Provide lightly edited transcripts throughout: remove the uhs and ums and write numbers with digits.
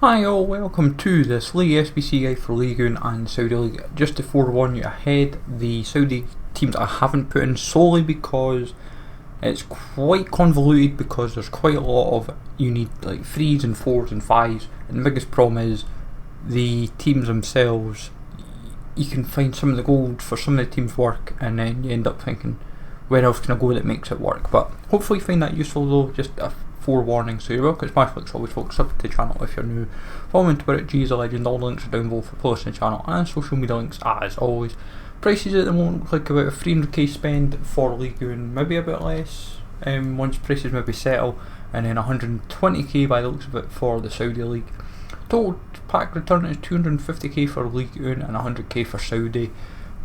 Hi all, welcome to this League SBC guide for Ligue and Saudi League. Just to forewarn you ahead, the Saudi teams I haven't put in solely because it's quite convoluted, because there's quite a lot of, you need like 3s and 4s and 5s, and the biggest problem is the teams themselves. You can find some of the gold for some of the teams work, and then you end up thinking, where else can I go that makes it work? But hopefully you find that useful though, just a forewarning. So you're welcome. It's my Flicks always, folks. Sub to the channel if you're new. Follow me on Twitter at G's a Legend. All the links are down below for posting the channel, and social media links as always. Prices at the moment look like about a 300k spend for League, maybe a bit less once prices maybe settle, and then 120k by the looks of it for the Saudi League. Total pack return is 250k for League and 100k for Saudi.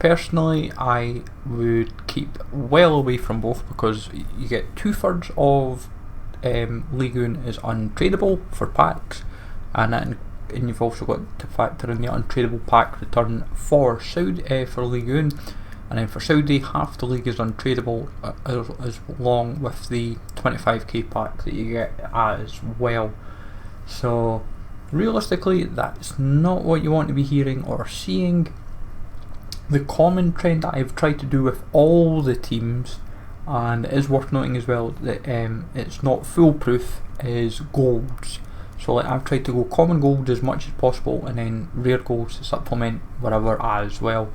Personally, I would keep well away from both, because you get 2/3 of League is untradeable for packs, and you've also got to factor in the untradeable pack return for Saudi for League, and then for Saudi half the league is untradeable, as along with the 25k pack that you get as well. So realistically, that's not what you want to be hearing or seeing. The common trend that I've tried to do with all the teams, and it is worth noting as well that it's not foolproof, is golds. So like, I've tried to go common gold as much as possible, and then rare golds to supplement whatever as well.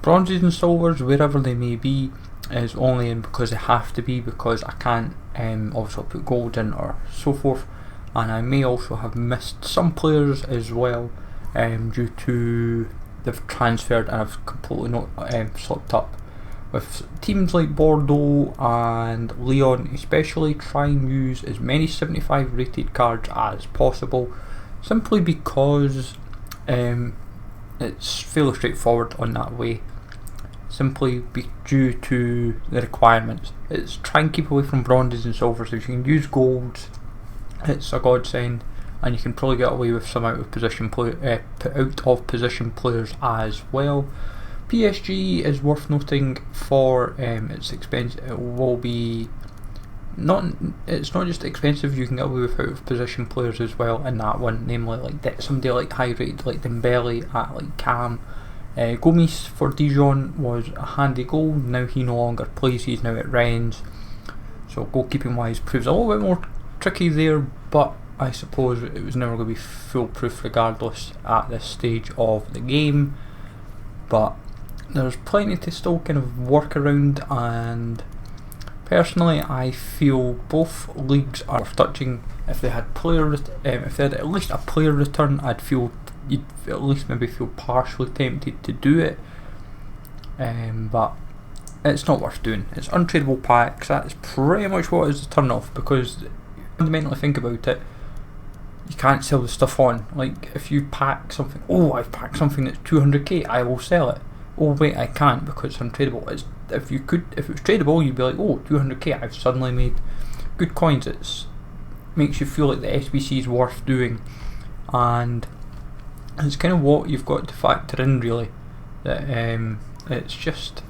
Bronzes and silvers, wherever they may be, is only in because they have to be, because I can't obviously put gold in or so forth, and I may also have missed some players as well due to they've transferred and I've completely not slipped up. With teams like Bordeaux and Lyon especially, try and use as many 75 rated cards as possible, simply because it's fairly straightforward on that way, simply due to the requirements. It's try and keep away from bronzes and silvers. If you can use golds, it's a godsend, and you can probably get away with some out of position players as well. PSG is worth noting for its expense. It will be it's not just expensive, you can get away with out of position players as well in that one, namely like somebody like high rated like Dembele at like Cam. Gomes for Dijon was a handy goal. Now he no longer plays, he's now at Rennes, so goalkeeping wise proves a little bit more tricky there, but I suppose it was never going to be foolproof regardless at this stage of the game. But there's plenty to still kind of work around, and personally I feel both leagues are worth touching. If they had if they had at least a player return, I'd feel you'd at least maybe feel partially tempted to do it, but it's not worth doing. It's untradeable packs. That's pretty much what is the turn off, because fundamentally think about it, you can't sell the stuff on. Like if you pack something, oh I've packed something that's 200k, I will sell it. Oh wait, I can't because it's untradeable. If it was tradable, you'd be like, oh 200k, I've suddenly made good coins. It makes you feel like the SBC is worth doing, and it's kind of what you've got to factor in really. That it's just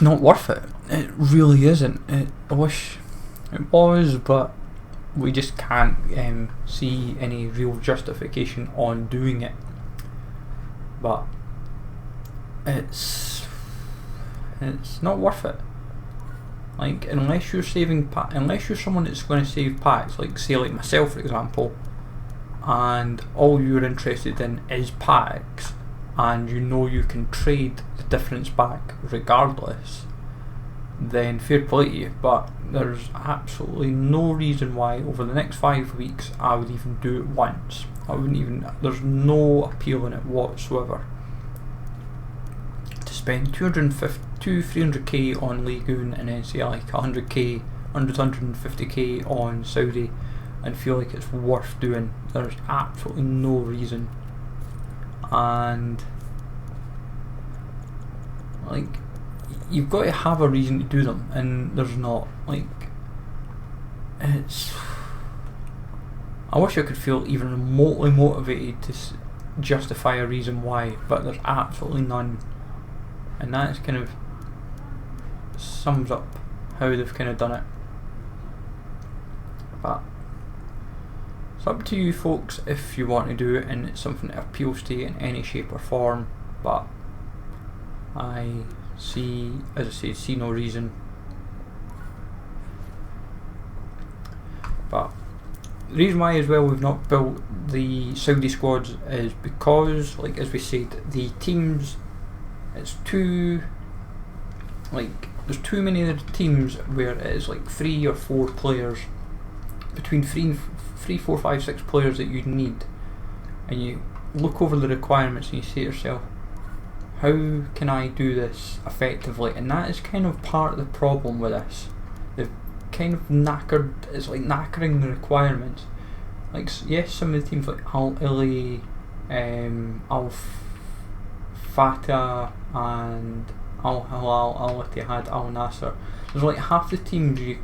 not worth it. It really isn't. I wish it was, but we just can't see any real justification on doing it. But it's not worth it. Like, unless you're someone that's going to save packs, like say like myself for example, and all you're interested in is packs, and you know you can trade the difference back regardless, then fair play to you. But there's absolutely no reason why over the next 5 weeks I would even do it once. There's no appeal in it whatsoever to spend 300k on Ligue and then say like 150k on Saudi and feel like it's worth doing. There's absolutely no reason, and like, you've got to have a reason to do them, and there's not. Like, I wish I could feel even remotely motivated to justify a reason why, but there's absolutely none, and that kind of sums up how they've kind of done it. But up to you folks if you want to do it and it's something that appeals to you in any shape or form, but I see, as I say, see no reason. But the reason why as well we've not built the Saudi squads is because, like as we said, the teams, it's too, like, there's too many of the teams where it is like 3 or 4 players, between 3, 4, 5, 6 players that you need, and you look over the requirements and you say to yourself, how can I do this effectively? And that is kind of part of the problem with this. They've kind of knackered, it's like knackering the requirements. Like, yes, some of the teams like Al Hilal, Al Fatah and Al Hilal, Al Ittihad, Al Nasser, there's like half the teams you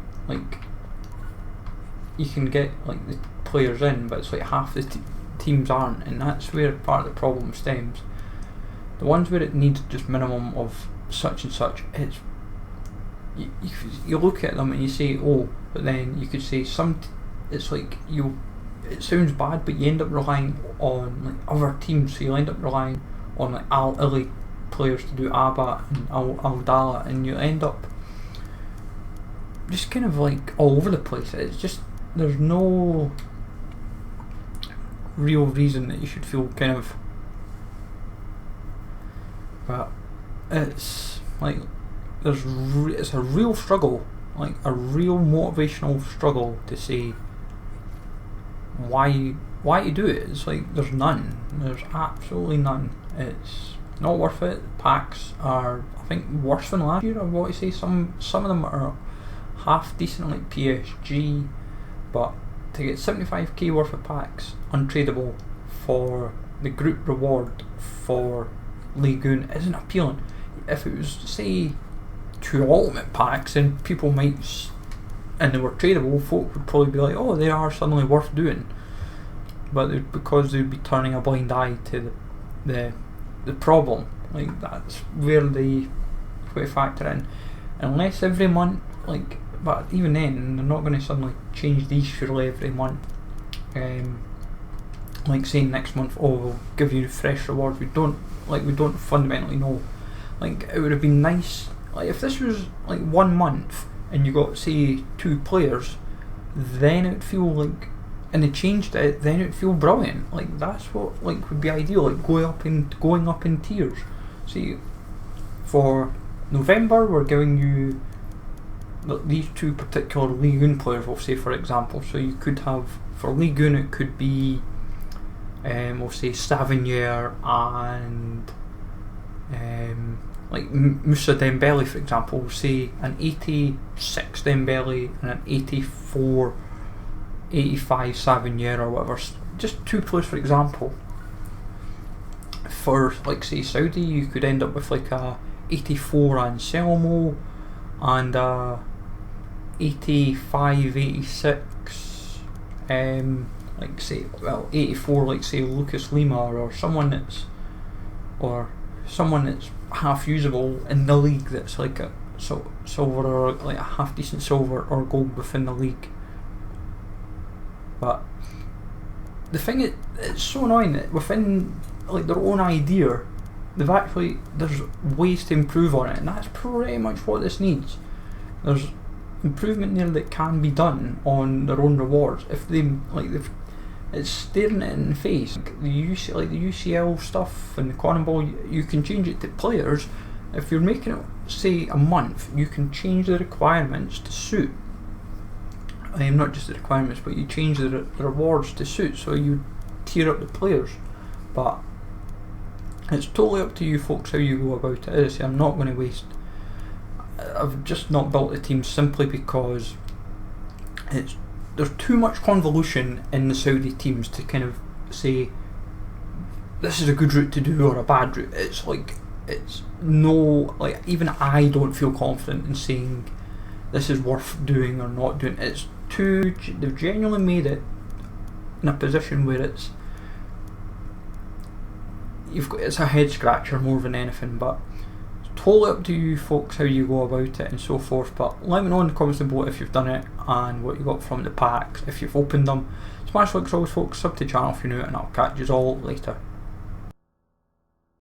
can get like the players in, but it's like half the teams aren't, and that's where part of the problem stems. The ones where it needs just minimum of such and such, it's you look at them and you say, oh, but then you could say it's like it sounds bad, but you end up relying on like other teams, so you end up relying on like Al Hilal players to do Abba and Al Dala, and you end up just kind of like all over the place. It's just, there's no real reason that you should feel kind of, but it's like it's a real struggle, like a real motivational struggle to say why you do it. It's like there's absolutely none. It's not worth it. Packs are, I think, worse than last year. I want to say some of them are half decent, like PSG, but to get 75k worth of packs untradeable for the group reward for Ligue isn't appealing. If it was, say, 2 ultimate packs, then people might, and they were tradable, folk would probably be like, oh, they are suddenly worth doing. But because they'd be turning a blind eye to the problem, like that's where they factor in. Unless every month, like, but even then, they're not going to suddenly change these surely every month. Like saying next month, oh, we'll give you fresh rewards. We don't fundamentally know. Like, it would have been nice, like if this was like 1 month and you got, say, 2 players, then it would feel like, and they changed it, then it would feel brilliant. Like that's what like would be ideal, like going up in tiers. See, for November we're giving you these 2 particular Ligue 1 players, we'll say, for example. So you could have, for Ligue 1 it could be we'll say Savignier and like Moussa Dembele, for example. We'll say an 86 Dembele and an 85 Savignier or whatever. Just 2 players, for example. For, like, say, Saudi, you could end up with like a 84 Anselmo and a 85, 86 like, say, well, 84, like, say, Lucas Lima, or someone that's half usable in the league, that's like a silver, or like a half decent silver or gold within the league. But the thing is, it's so annoying that within like their own idea, there's ways to improve on it, and that's pretty much what this needs. There's improvement there that can be done on their own rewards. If it's staring it in the face. Like the UCL stuff and the Conan Ball, you can change it to players. If you're making it, say, a month, you can change the requirements to suit. Not just the requirements, but you change the rewards to suit, so you tier up the players. But it's totally up to you folks how you go about it. As I say, I'm not going to waste. I've just not built the team simply because there's too much convolution in the Saudi teams to kind of say this is a good route to do or a bad route. It's like, it's no, like, even I don't feel confident in saying this is worth doing or not doing. It's too, they've genuinely made it in a position where it's a head scratcher more than anything, but it's totally up to you folks how you go about it and so forth, but let me know in the comments below if you've done it and what you got from the packs, if you've opened them. Smash like always folks, sub to the channel if you're new, and I'll catch you all later.